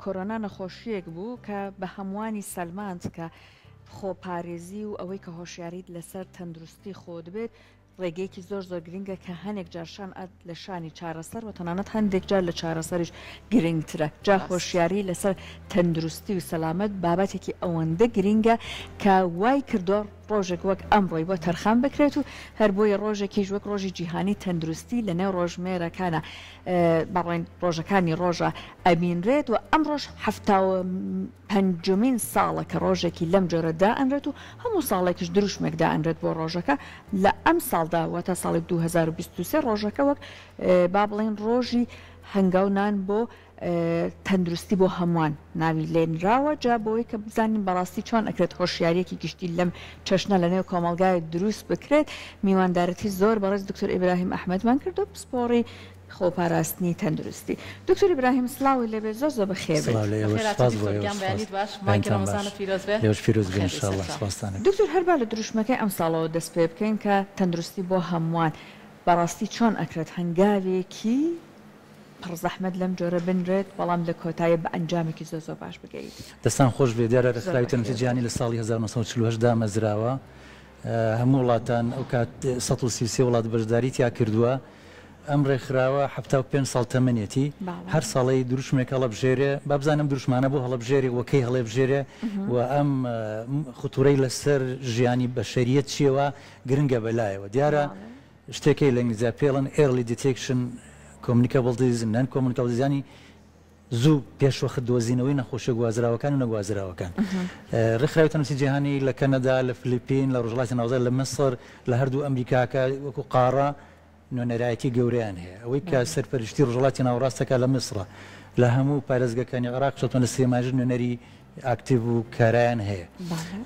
کۆرۆنا نەخۆشیەک بوو کە بە هەمووانی سەلماند کە خۆپارێزی و ئەوەی کە هۆشیاریت لەسەر تەندروستی خۆ دەبێت ڕێگەیەکی زۆر زۆر گرنگە کە هەنێک جارشان ئەت لە شانی چارەسەر و تەنانەت هەندێک جار لە چارەسەریش گرنگترە جا خۆشیاری لەسەر تەندروستی و سەلامەت بابەتێکی ئەوەندە گرنگە کە وای کردۆ ڕۆژێک وەک ئەمڕۆی بۆ تەرخان بکرێت و هەر بۆیە ڕۆژێکیش وەک ڕۆژی جیهانی تەندروستی لە نێو ڕۆژمێرەکانە بەڕێن ڕۆژەکانی ڕۆژە ئەبینرێت و ئەم ڕۆژ پەنجمین ساڵە کە ڕۆژێکی لەم جۆرەدا ئەنرێت و هەموو ساڵێکیش دروشمێکدا ئەنرێت بۆ ڕۆژەکە لە ئەم ساڵدا واتە ساڵی 2023 ڕۆژەکە وەک با بڵێن ڕۆژی هەنگاونان بۆ تەندروستی بۆ هەمووان ناوی لێنراوە جا بۆی کە بزانین بەڕاستی چۆن ئەکرێت هۆشیارێکی گشتی لەم چەشنە لە نێو کۆمەلگای دروست بکرێت میواندارەتی زۆر بەڕێز دکتۆر ئیبراهیم ئەحمەدمان کردو پسپۆڕی خۆپاراستنی تەندروستی دکتۆر ئیبراهیم سڵاوی لەبێ زۆر زۆر بەخێر دکتۆر هەربا لە دروشمەکەی ئەم ساڵەوە دەست پێ بکەین کە تەندروستی بۆ هەمووان بەڕاستی چۆن ئەکرێت هەنگاوێکی پڕزەحمەت لەم جۆرە بنرێت بەڵام لە کۆتایە بە ئەنجامێکی زۆر زۆر باش بگەیت دەستان خۆش بێ دیارە ڕێکخراوی تەندروستی جیهانی لە ساڵی 1940 دا مەزراوە هەموو وڵاتان ئەو کات 133 وڵات بەشداری تیا کردووە ئەم ڕێکخراوە 75 ساڵ تەمەنێتی هەر ساڵی دروشمێک هەڵەبژێرێ با بزانم دروشمانە بۆ هەڵەبژێرێ وەکەی هەڵێبژێرێ و ئەم خوتورەی لەسەر ژیانی بەشەریەت چیەوە گرنگە بەلایەوە دیارە شتێکی لە ئینگلیزی پێڵن early detection communicable disease non communicable disease ینی زوو پێشوەخت دۆزینەوەی نەخۆشیە گوازراوەکان و نەگوازراوەکان ڕێکخراوی تەندروستی جیهانی لە کەنەدا لە فلیپین لە ڕۆژهەڵاتی ناوزار لە مەسر لە هەردوو ئەمریکاکە وەکو قارە نوێنەرایەتی گەورەیان هەیە ئەوەی کە سەرپەرشتی ڕۆژهەڵاتی ناوەڕاستەکە لە میسرە لە هەموو پارێزگەکانی عێراق چۆن لە سێماژن نوێنەری ئاکتیڤ و کارایان هەیە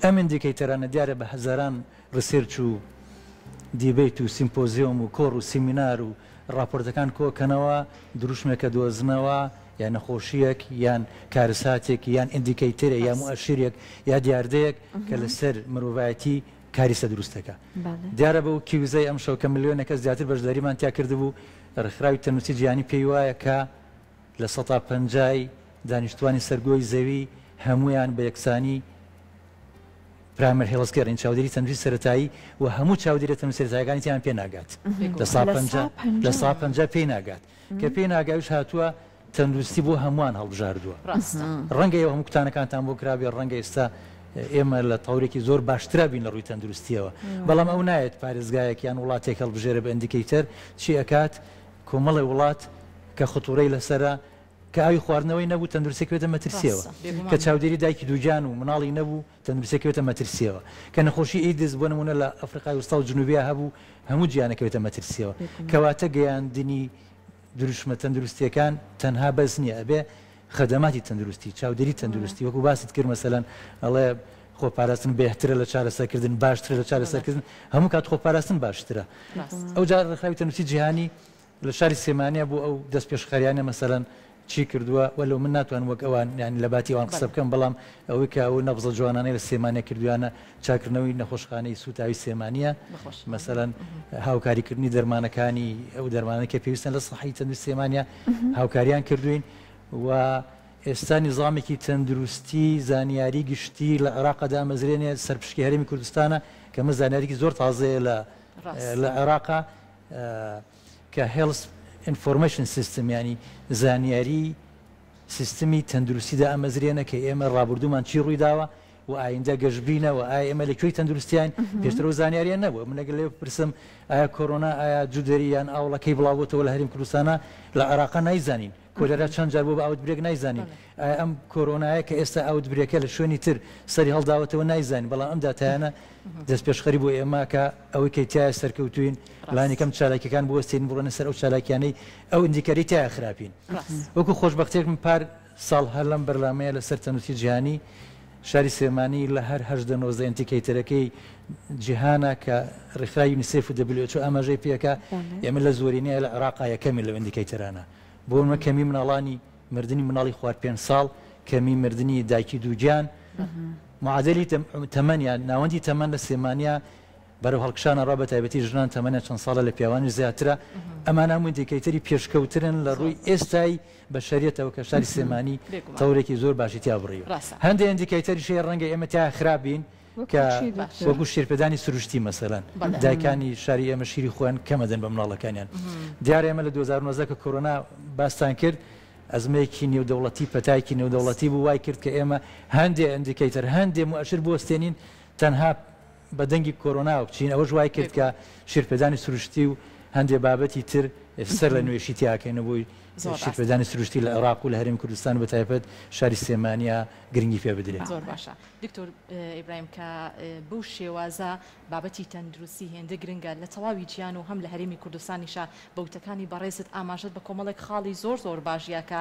ئەم ئیندیکەیتەرانە دیارە بە هەزاران ڕسێرچ و دیبیت و سیمپۆزیۆم و کۆڕ و سیمینار و راپۆرتەکان کۆکەنەوە دروشمێکە دۆزنەوە یان نەخۆشیەک یان کارساتێک یان ئیندیکەیتەرە یا مؤشرێک یا دیاردەیەک کە لەسەر مرۆڤایەتی کاریسە دروستەکە دیارە بەو کیوزەی ئەم شەو کە ملیۆنێکە زیاتر بەشداریمان تیا کردبوو ڕێکخراوی تەندروستی جیهانی پێی وایە کە لە 150 دانیشتوانی سەرگۆی زەوی هەمویان بە یەکسانی پرایمەر هێڵسکێڕین چاودێری تەندروستی سەرەتایی و هەموو چاودێری تەندروستی سەرەتاییەکانی تیان پێ ناگات لە 150 پێی ناگات کە پێی ناگاویش هاتووە تەندروستی بۆ هەمووان هەڵبژاردووە ڕەنگە ئەوە هەموو کتانەکانتان بۆ کرابێ ڕەنگە ئێستا ئێمە لە تەورێکی زۆر باشترا بین لە ڕووی تەندروستیەوە بەڵام ئەو نایەت پارێزگایەکیان وڵاتێک هەڵبژێرە بە ئیندیکەیتەر چی ئەکات کۆمەڵی وڵات کە خوتوڕەی لەسرە کە ئاوی خواردنەوەی نەبوو تەندروستێکوێتە مەترسیەوە کە چاودێری دایکی دووجان و مناڵی نەبوو تەندروستێکوێتە مەترسیەوە کە نەخۆشی ئیدز بۆ نمونە لە ئەفریقای وستا و جنوبیا هەبوو هەموو گیانەکەوێتە مەترسیەوە کەواتە گەیاندنی دروشمە تەندروستیەکان تەنها بەس نییە ئەبێ خەدەماتی تەندروستی چاودێری تەندروستی وەکو باست کرد مەسەلەن ئەڵێ خۆپاراستن بهترە لە چارەسەرکردن باشترە لە چارەسەرکردن هەموو کات خۆپاراستن باشترە ئەو جار ڕێکخراوی تەندروستی جیهانی لە شاری سێمانیا بۆ ئەو دەست پێشخەریانە مەسەلەن چی کردووە وەلو من ناتوان وەک ئەوان ینی لە باتی ئەوان قسە بکەم بەڵام ئەوەی کە ئەو نەبزە جوانانەی لە سێمانیا کردویانە چاکردنەوەی نەخۆشخانەی سوتاوی سێمانیە مەسەلەن هاوکاریکردنی دەرمانەکانی ئەو دەرمانەکە پێویستن لە سەحی تەندروستی سێمانیا هاوکاریان کردوین و ئێستا نیزامێکی تەندروستی زانیاری گشتی لە عێراقدا مەزرێنێ سەرپشکی هەرێمی کوردستانە کە مە زانیاریکی زۆر تازەیە لە عێراقا کە هێڵس ئینفۆرمەشن سیستم ینی زانیاری سیستمی تەندروستیدا ئەمەزرێنە کە ئێمە ڕابردوومان چی ڕووی داوە و ئایندە گەشتبینە و ئایا ئێمە لەکوێی تەندروستیان پێشترەوە زانیاریان نەبووە من لەگەڵ لێ پرسم ئایا کۆرۆنا ئایا جودەریان ئاوڵەکەی بڵاوبووەوە لە هەرێمی کوردستانە لە عێراقا نایزانین کۆلێرا چەند جار بۆ بە ئاوتبرێک نایزانین ئەم کۆرۆنایە کە ئێستا ئاوتبرێکە لە شوێنی تر سەری هەڵداوەتەوە نایزانین بەڵام ئەم داتایانە دەست پێشخەری بۆ ئێمە کە ئەوەی کەی تایە سەرکەوتوین لانیکەم چالاکیەکان بوەستین بڕۆنە سەر ئەو چالاکیانەی ئەو ئیندیکەری تایە خراپین وەکو خۆشبەختێک من پار ساڵ هەر لەم بەرنامەیە لەسەر تەندروستی جیهانی شاری سێمانی لە هەر 19 ئیندیکەیتەرەکەی جیهانە کە ڕێکخراوی یونیسێف و WHO ئاماژەی پێکە ئێمە لە زۆرینەیە لە عێراقا یەکەمین لەو ئیندیکەیتەرانە بۆ ئەمە کەمی مناڵانی مردنی مناڵی خوارد 5 ساڵ کەمی مردنی دایکی دووجان معادلی تەمەنیان ناوەندی تەمەن لە سێمانیا بەرەو هەڵکشانە ڕا بە تایبەتی ژنان تەمەنە چەند ساڵە لە پیاوانی زیاترە ئەمان هەموو ئیندیکەیتەری پێشکەوترن لە ڕووی ئێستای بەشەریەتەوە کە شاری سلێمانی تەورێکی زۆر باشی تیا بڕیوە هەندێک ئیندیکەیتەری شەیە ڕەنگە ئێمە تا خراپین کە وەکو شێرپێدانی سروشتی مەسەلەن دایکانی شاری ئێمە شیری خۆیان کەمەدەن بە مناڵەکانیان دیارە ئێمە لە 2009 کە کۆرۆنا باستان کرد ئەزمەیەکی نێودەوڵەتی پەتایکی نێودەوڵەتی بوو وای کرد کە ئێمە هەندێک ئیندیکەیتەر هەندێک مؤشر بوەستێنین تەنها بە دەنگی کۆرۆنا و بچین ئەوەش وای کرد کە شێرپێدانی سروشتی و هەندێک بابەتی تر سەر لە نوێشی تیاکەینەبووی شێرپێدانی سروشتی لە عێراق و لە هەرێمی کوردستان بە تایبەت شاری سلێمانیا گرنگی پێ بدرێت. زۆر باشە دکتۆر ئیبراهیم کە بەو شێوازە بابەتی تەندروستی هێندە گرنگە لە تەواوی گیان و هەم لە هەرێمی کوردستانیشە بەوتەکانی بەڕێزت ئاماژەت بە کۆمەڵێک خاڵی زۆر باشیە کە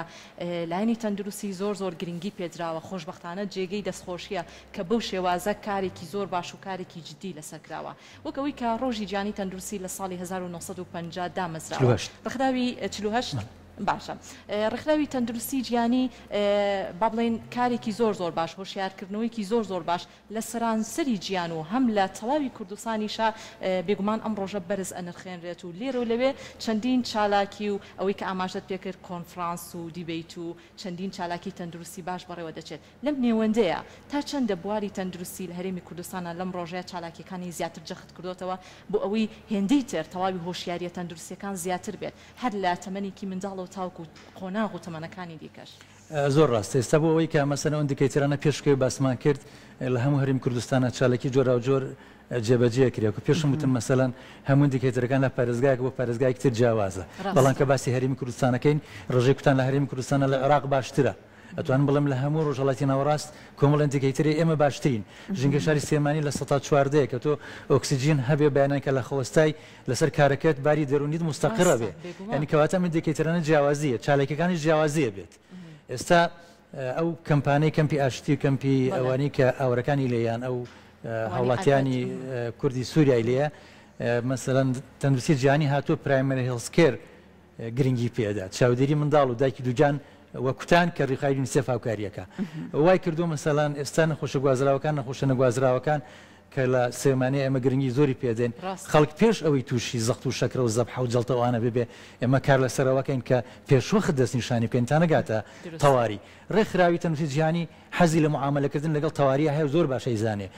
لایەنی تەندروستی زۆر گرنگی پێدراوە خۆشبەختانە جێگەی دەستخۆشیە کە بەو شێوازە کارێکی زۆر باش و کارێکی جدی لەسەرکراوە وەکەوەی کە ڕۆژی گیانی تەندروستی لە ساڵی 1950 دامەزراوە ڕخداوی 48 باشە ڕخراوی تەندروستی گیانی با بڵێن کارێکی زۆر باش هۆشیارکردنەوەیکی زۆر باش لە سەرانسەری گیان و هەم لە تەواوی کوردستانیشە بێگومان ئەم ڕۆژە بەرز ئەنرخێنرێت و لێرە و لەوێ چەندین چالاکی و ئەوەی کە ئاماژەت پێکرد کۆنفرانس و دیبیت و چەندین چالاکی تەندروستی باش بەڕێوە دەچێت لەم نێوەندەیە تا چەندە بواری تەندروستی لە هەرێمی کوردستانە لەم ڕۆژەیە چالاکیەکانی زیاتر جەخت کردوتەوە بۆ ئەوەی هێندەی تر تەواوی هۆشیاریە تەندروستیەکان زیاتر بێت هەر لە تەمەنێکی منداڵ تاوکو قۆناغ و تەمەنەکانی دیکەش زۆر ڕاستە ئێستا بۆ ئەوەی کە مەسەلەن ئیندیکەیتەرانە پێشکەوی باسمان کرد لە هەموو هەرێمی کوردستانە چالێکی جۆرا و جۆر جێبەجێ کرێ و پێشم وتم مەسەلەن هەموو ئیندیکەیتەرەکان لە پارێزگایەک بۆ پارێزگایەکی تر جیاوازە بەڵام کە باسی هەرێمی کوردستانەکەین ڕژەی کوتان لە هەرێمی کوردستانە لە عێراق باشترە ئەتوانم بڵێم لە هەموو ڕۆژهەڵاتی ناوەڕاست کۆمەڵ ئیندیکەیتەری ئێمە باشترین ژینگە شاری سلێمانی لە 14 کە تۆ ئۆکسیجین هەبێ بەیانەکە لە خۆستای لەسەر کارەکەت باری دەرونیت مستەقرە بێ ینی کەواتە ئیندیکەیتەرانە جیاوازیە چالێکەکانی جیاوازیە بێت ئێستا ئەو کەمپانەی کەمپی ئاشتی و کەمپی ئەوانی کە ئاورەکانی لێیان ئەو هەوڵاتیانی کوردی سووریای لێە مەسەلەن تەندروستی جیهانی هاتووە پرایمەری هێڵسکێر گرنگی پێدا چاودێری منداڵ و دایکی دووجان وەکوتان کە ڕێخای یونیسێف هاوکاریەکە وای کردو مەسەلەن ئێستا نەخۆشە گوازراوەکان نەخۆشە نەگوازراوەکان کە لە سلێمانی ئێمە گرنگی زۆری پێدێن خەڵک پێش ئەوەی تووشی زەخت و شەکرە و زەبح و جەڵتەوانە ببێ ئێمە کار لەسەرەوەکەین کە پێشوەخت دەستنیشانی بکەین تا نەگاتە تەواری ڕێکخراوی تەندروستی جیهانی حەزی لە معاملەکردن لەگەڵ تەواریە هەیە زۆر باشە ئیزانێ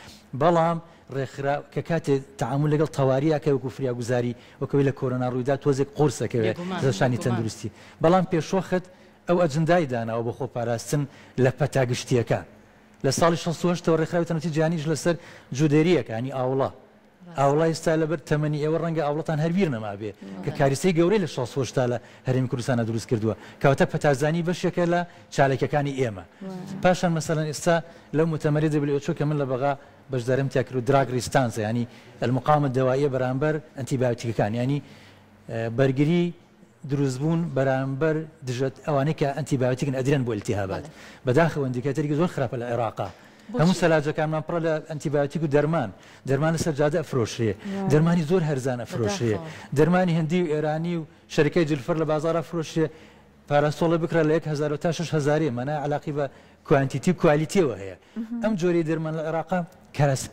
بەڵام ڕێکخرا کە کاتێ تعامل لەگەڵ تەواریەکە وەکو فریاگوزاری وەکەوی لە کۆرۆنا ڕوویدا تۆزێک قورسەکەوێت زەشانی تەندروستی بەڵام پێشوەخت ئەو ئەجندای داناوە بە خۆ پاراستن لە پەتاگشتیەکە لە ساڵی 1960 ڕێکخراوی تەندروستی جیهانیش لەسەر جودێریەکانی ئاوڵا ئاوڵای ئێستا لەبەر تەمەنی ئێوە ڕەنگە ئاوڵەتان هەربیر نەما بێ کە کاریسەی گەورەی لە 1960 لە هەرێمی کوردستانە دروست کردووە کەواتە پەتازانی بەشێکە لە چالێکەکانی ئێمە پاشان مەسەلەن ئێستا لەو مؤتەمەری WHO کە من لە بەغا بەشدارم تیا کرد و دراگ ریستانس ینی المقاومة الدوائیە بەرامبەر ئەنتیبیۆتیکەکان ینی بەرگری دروستبوون بەرامبەر دژت ئەوانەی کە ئەنتیبیۆتیکن ئەدرێن بۆ ئیلتیهابات بەداخەوە ئیندیکەتەرێکی زۆر خراپە لە عێراقا هەموو سەلاجەکانمان پڕە لە ئەنتیبیۆتیک و دەرمان لەسەر جادە ئەفرۆشرێ دەرمانی زۆر هەرزان ئەفرۆشرێ دەرمانی هەندی و ئێرانی و شەرکەی جلفەر لە بازاڕە فرۆشرێ پاراستۆڵە بکرا لە 1000 تا 6000 مەنا علاقی بە کوانتیتی و کوالیتیەوە هەیە ئەم جۆری دەرمان لە عێراقا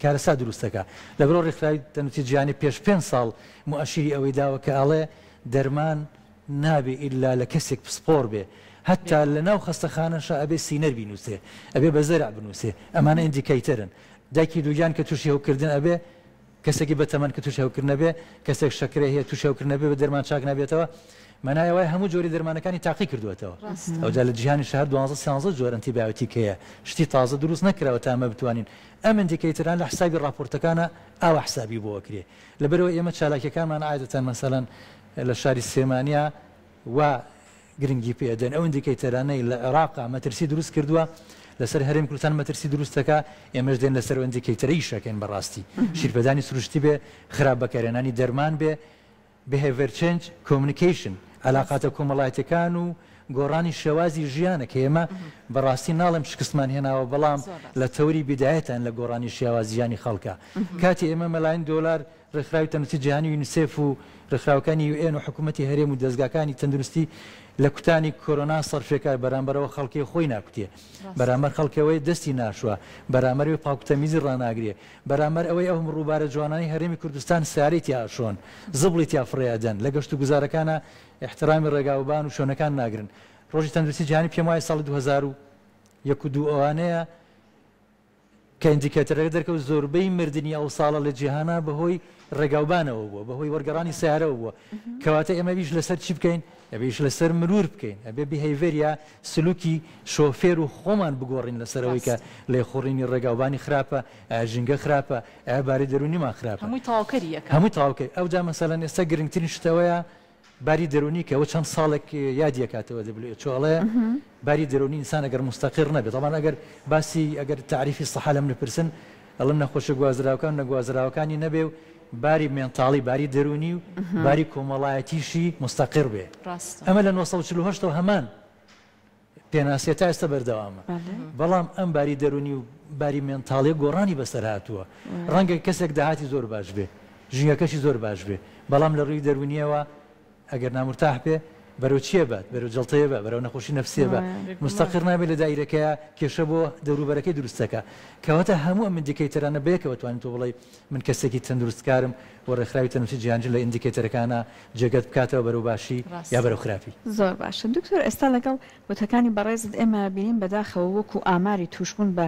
کارەسا دروستەکە لەبەرەوە ڕێکخراوی تەندروستی جیهانی پێش 5 ساڵ مؤشری ئەوەی داوە کە ئەڵێ دەرمان نابێ ئیلا لە کەسێک پسپۆر بێ حتا لە ناو خەستەخانەشە ئەبێ سینەر بینوسێ ئەبێ بە زەرع بنووسێ ئەمانە ئیندیکەیتەرن دایکی دووجان کە تووشی هەوکردن ئەبێ کەسێکی بەتەمەن کە تووشی هەوکردن بێ کەسێک شەکرە هەیە تووشی هەوکردن بێ بە دەرمان چاک نابێتەوە مەنایەوەی هەموو جۆری دەرمانەکانی تاقی کردوێتەوە ئەوجا لە جیهانی شەهر 12 جۆر ئەنتیبیۆتیک هەیە شتی تازە دروست نەکراوە تا ئەمە بتوانین ئەم ئیندیکەیتەران لە حسابی راپۆرتەکانە ئاوا حسابی بۆ وەکرێ لەبەرەوە ئێمە چالاکیەکانمان عادەتەن مەسەلەن لە شاری سلێمانیا و گرنگی پێدەن ئەو ئیندیکەیتەرانەی لە عێراقا مەترسی دروست کردووە لەسەر هەرێمی کوردستان مەترسی دروستەکە ئێمەش دێن لەسەر ئیندیکەیتەرەی شەکەین بەڕاستی شیرپەدانی سروشتی بێ خراپ بەکارهێنانی دەرمان بێ behavior change communication علاقاتە کۆمەڵایەتەکان و گۆڕانی شێوازی ژیانە کە ئێمە بەڕاستی ناڵێم شکستمان هێناوە بەڵام لە تەوری بیدایەتان لە گۆڕانی شێوازیانی خەڵکە کاتی ئێمە مەلاین دۆلار ڕێکخراوی تەندروستی جیهانی یونیسف و ڕێکخراوەکانی UN و حکوومەتی هەرێم و دەستگاکانی تەندروستی لە کوتانی کۆرۆنا سەرفێکە بەرامبەرەوە خەڵکی خۆی ناکوتێ بەرامبەر خەڵکەوەی دەستی ناشووە بەرامبەر پاکوتەمیزی ڕناگرێ بەرامبەر ئەوەی ئەو ڕووبارە جوانانی هەرێمی کوردستان سیارێتی ئاشۆن زبڵی تیا فڕێدەن لە گەشت و گوزارەکانە احترامی ڕێگاوبان و شوێنەکان ناگرن ڕۆژی تەندروستی جیهانی پێم وایە ساڵی 2001 ئەوانەیە کە ئیندیکاتۆرەکە دەرکەوت زۆربەی مردنی ئەو ساڵە لە جیهانە بەهۆی ڕێگاوبانەوە بووە بەهۆی وەرگەڕانی سیارەوە بووە کەواتە ئێمە بیش لەسەر چی بکەین ئەبێش لەسەر مرور بکەین ئەبێ بیهەیڤێریا سلوکی شۆفێر و خۆمان بگۆڕین لەسەرەوەی کە لێخۆڕینی ڕێگاوبانی خراپە ژینگە خراپە ئەباری دەرونیمان خراپە هەمووی تاواکەی ئەوجا مەسەلەن ئێستا گرنگترین شتەوەیە باری دەرونی کە ئەوە چەند ساڵێک یادیەکاتەوە WHO باری دەرونی ئینسان ئەگەر مستەقر نەبێت طبعاً ئەگەر باسی ئەگەر تعریفی سەحا لەم لەپرسن ئەڵم نەخۆشە گوازراوەکان نەگوازراوەکانی نەبێ و باری مێنتاڵی باری دەرونی و باری کۆمەڵایەتیشی مستەقر بێ ئەمە لە 1940 هەمان پێناسیە تا ئێستا بەردەوامە بەڵام ئەم باری دەرونی و باری مێنتاڵی گۆڕانی بەسەر هاتووە ڕەنگە کەسێک داهاتی زۆر باش بێ ژینگەکەشی زۆر باش بێ بەڵام لە ڕووی دەرونیەوە ئەگەر نامرتاح بێ بەرەو چیە بێت بەرەو جڵتەیە بە بەرەو نەخۆشی نەفسیە بە مستەقر نابێت لە دایرەکەیە کێشە بۆ دەوروبەرەکەی دروستەکە کەواتە هەموو ئەم ئیندیکەیتەرانە بەیەکەوە توانین تۆ بڵێ من کەسێکی تەندروستکارم و ڕێکخراوی تەندروستی جیهانی لە ئیندیکەیتەرەکانە جێگەت بکاتەوە بەرەو باشی یا بەرەو خراپی زۆر باشە دکتۆر ئێستا لەگەڵ بۆتەکانی بەڕێزت ئێمە بینیم بەداخەوە وەکو ئاماری توشبوون بە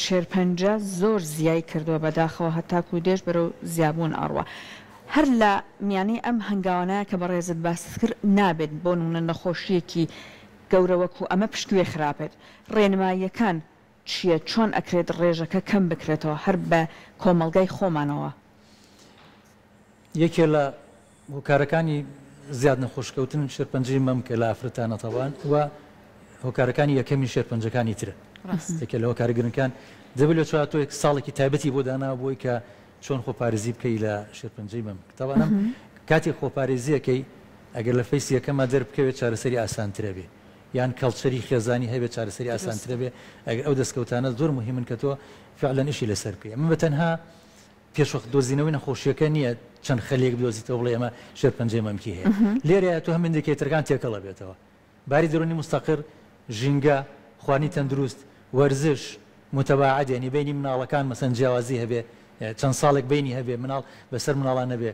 شێرپەنجە زۆر زیای کردووە بەداخەوە هەتاکو دێش بەرەو زیابوون ئەڕوە هەر لە میانەی ئەم هەنگاوانەیە کە بەڕێزت باس کرد نابێت بۆ نمونە نەخۆشیەکی گەورەوەکو ئەمە پشتگوێ خراپێت ڕێنماییەکان چییە چۆن ئەکرێت ڕێژەکە کەم بکرێتەوە هەر بە کۆمەلگای خۆمانەوە یەکێ لە هۆکارەکانی زیاد نەخۆشکەوتن شێرپەنجەی مەم کە لە ئافرەتانە تەوان و هۆکارەکانی یەکەمی شێرپەنجەکانی ترە یەکێ لە هۆکارە گرنگەکان دەبێت لە تۆ ساڵێکی تایبەتی بۆ دانا بۆی کە چۆن خۆپارێزی بکەی لە شێرپەنجەی مەم تاوانم کاتی خۆپارێزیەکەی ئەگەر لە فەیسی یەکەمە دەربکەوێت چارەسەری ئاسانترە بێ یان کەڵچەری خێزانی هەبێت چارەسەری ئاسانترە بێ ئەگەر ئەو دەستکەوتانە زۆر مهمن کە تۆ فعلەن ئیشی لەسەر بکەی ئەمە بەتەنها پێشوەخت دۆزینەوەی نەخۆشیەکە نییە چەند خەلێک بدۆزیتەوە بڵێ ئەمە شێرپەنجەی مەمکی هەیە لێرەیە تۆ هەم ئیندیکەیتەرەکان تێکەڵە بێتەوە باری دەرونی مستەقر ژینگە خواردنی تەندروست وەرزش متەباعەت یعنی بینی مناڵەکان مەسەن جیاوازی هەبێ چەند ساڵێک بینی هەبێ مناڵ بەسەر مناڵان نەبێ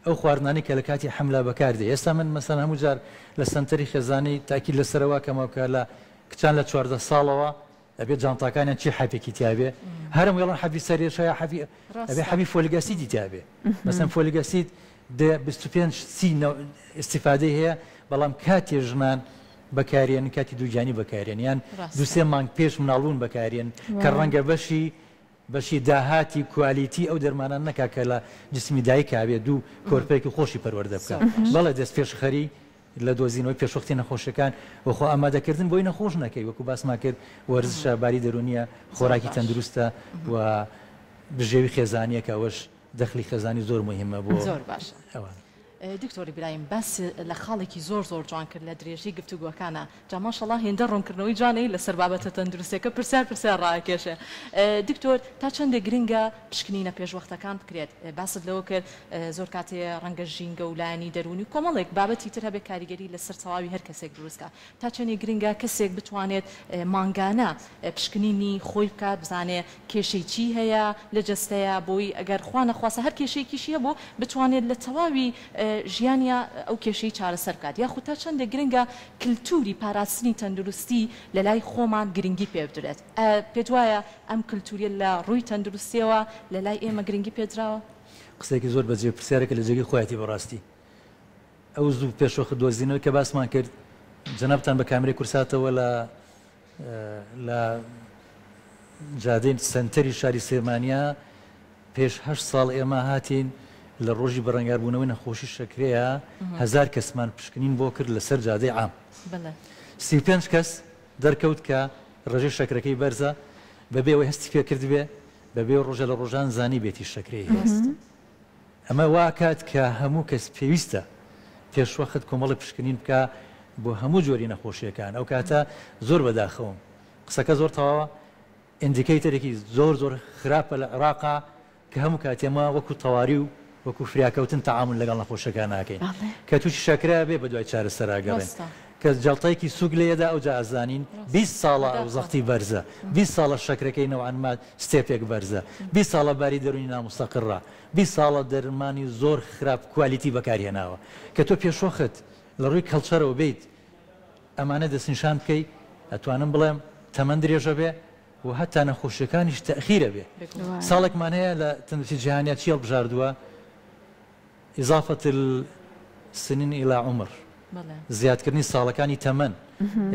ئەو خواردنانی کە لە کاتی حملە بەکاردێ ئێستا من مەسەن هەموو جار لە سنتەری خێزانی تاکید لەسەرەوە کەمەکە لە کچان لە 14 ساڵەوە ئەبێ جانتاکانیان چی حەفێکی تیاابێ هەرم وێڵان حەفی سەرێشە ئەبێ حەبی فۆلیگاسیدی تیاابێ مەسەن فۆلیگاسید 25 ئیسیفادەی هەیە بەڵام کاتی ژنان بەکارێن کاتی دووجانی بەکارێن یان دوسێ مانگ پێش مناڵبوون بەکارێن کە ڕەنگە بەشی داهاتی کوالیتی ئەو دەرمانان نەکا کە لە جسمی دایکابێ دوو کۆرپێکی خۆشی پەروەردە بکە بەڵێ دەست پێشخەری لە دۆزینەوەی پێشوەختی نەخۆشەکان وەخۆ ئامادەکردن بۆی نەخۆش نەکەی وەکو باسما کرد وەرزشە باری دەرونیە خۆراکی تەندروستە و بژێوی خێزانیە کە ئەوەش دەخلی خێزانی زۆر مهمە بۆ زۆر باشە دکتۆری برایم باس لە خاڵێکی زۆر جوان کرد لە درێژی گفتوگوەکانە جا ماشەڵڵا هێندە ڕوونکردنەوەی جوانەی لەسەر بابەتە تەندروستیەکە پرسیار ڕاکێشە دکتۆر تا چەندێک گرنگە پشکنینە پێشوەختەکان بکرێت باست لەوە کرد زۆر کاتێ ڕەنگە ژینگە و لایانی دەرونی کۆمەڵێک بابەتی تر هەبێ کاریگەری لەسەر تەواوی هەر کەسێک دروستکە تا چەندێک گرنگە کەسێک بتوانێت مانگانە پشکنینی خۆی بکات بزانێ کێشەی چی هەیە لە جەستەیە بۆی ئەگەر خوا نەخواسە هەر کێشەیەکیشیە بۆ بتوانێت لە تەواوی ژیانیا ئەو کێشەی چارەسەر بکات یاخود تا چەندێک گرنگە کللتوری پاراستنی تەندروستی لە لای خۆمان گرنگی پێ بدرێت پێت وایە ئەم کللتوریە لە ڕووی تەندروستیەوە لە لای ئێمە گرنگی پێدراوە قسێکی زۆر بەجێ پرسیارێکە لە جێگەی خۆیەتی بەڕاستی ئەو زوو پێشوەخت دۆزینەوە کە باسمان کرد جەنابتان بە کامێرەی کورساتەوە لە جادەی سنتەری شاری سێمانیا پێش 8 ساڵ ئێمە هاتین لە ڕۆژی بەڕەنگاربوونەوەی نەخۆشی شەکرەیە 1000 کەسمان پشکنین بۆ کرد لەسەر جادەی عام 35 کەس دەرکەوت کە ڕێژەی شەکرەکەی بەرزە بەبێەوەی هەستی پێ کرد بێ بەبێ ڕۆژە لە ڕۆژان زانی بێتی شەکرەی ئەمە واکات کە هەموو کەس پێویستە پێشوەخت کۆمەڵی پشکنین بکە بۆ هەموو جۆری نەخۆشیەکان ئەو کاتە زۆر بەداخەوم قسەکە زۆر تەواوە ئیندیکەیتەرێکی زۆر خراپە لە عێراقا کە هەموو کاتێمە وەکو تەواوی و وەکو فریاکەوتن تەعامل لەگەڵ نەخۆشەکان ناکەین کە تووشی شەکرا بێ بە دوای چارەسەراگەڕێن کە جەڵتەیەکی سوگ لێدا ئەو ئازانین 20 ساڵە ئەو زەختی بەرزە 20 ساڵە شەکرەکەی نەوەعانما ستێپێک بەرزە 20 ساڵە باری دەرونی نامستەقڕە 20 ساڵە دەرمانی زۆر خراپ کوالیتی بەکارهێناوە کە تۆ پێشۆخت لە ڕووی کەڵچەرەوە بیت ئەمانە دەستنیشان بکەی ئەتوانم بڵێم تەمەند درێژە بێ و هەتا نەخۆشیەکانیش تەخیرە بێ ساڵێکمان هەیە لە تەندروستی جیهانیا چی هەڵبژاردووە ئیزافەت السنین إلى عمر زیادکردنی ساڵەکانی تەمەن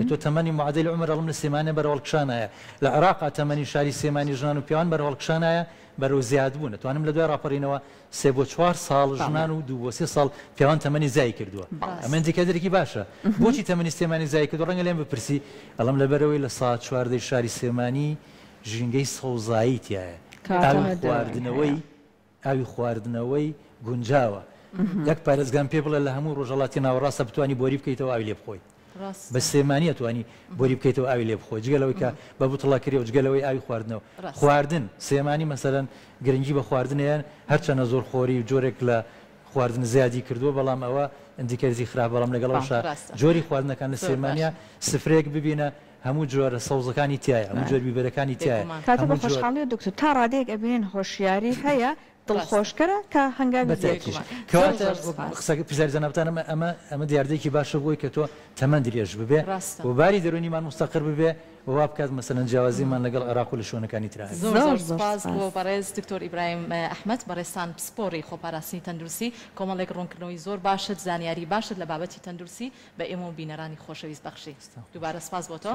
تۆ تەمەنی معادل عمر ئەڵم لە سێمانە بەرەوەڵکشانایە لە عێراقا تەمەنی شاری سێمانی ژنان و پیاوان بەرەوەڵکشانایە بەرەو زیاد بوون توانم لە دوای ڕاپەڕینەوە 3 بۆ 4 ساڵ ژنان و 2 بۆ 3 ساڵ پیاوان تەمەنی زای کردووە ئەمە ئیندیکاتۆرێکی باشە بۆچی تەمەنی سێمانی زای کردو ڕەنگە لێم بپرسی ئەڵم لەبەرەوەی لە ساعت 14 شاری سێمانی ژینگەی سەوزایی تایە ئاوی خواردنەوەی گونجاوە یەک پارێزگان پێ بڵێ لە هەموو ڕۆژەڵاتی ناوەڕاستە بتوانی بۆری بکەیتەوە ئاوی لێ بخۆی بە سێمانیە توانی بۆری بکەیتەوە ئاوی لێ بخۆی جگەلەوەی کە بە بوتڵاکری و جگەلەوەی ئاوی خواردنەوە خواردن سێمانی مەسەرەن گرنگی بە خواردنیان هەرچەنە زۆر خۆری و جۆرێک لە خواردن زیادی کردووە بەڵام ئەوە ئەندیکەرزی خراپ بەڵام لەگەڵەوەشە جۆری خواردنەکان لە سێمانیا سفرێک ببینە هەموو جۆرە سەوزەکانی تایە هەموو جۆر بیبەرەکانی تایە کاتە بە خۆشحاڵی دکتۆر تا ڕادێک ئەبینێن هۆشیاری هەیە دڵخۆشکەرە کە هەنگاوی قسە پیزاری زەنابەتان ئەمە دیاردەیەکی باشە بۆی کە تۆ تەمەند درێژ ببێ و باری دەرونیمان مستەقر ببێ ووا بکات مەسەلەن جیاوازیمان لەگەڵ عێراق و لە شوێنەکانی ترا زۆر سپاس بۆ بەڕێز دکتۆر ئیبراهیم ئەحمەد بەڕێستان پسپۆڕی خۆپاراستنی تەندروستی کۆمەڵێک ڕوونکردنەوەی زۆر باشت زانیاری باشت لە بابەتی تەندروستی بە ئێمە و بینەرانی خۆشەویست بەخشی دووبارە سپاس بۆ تۆ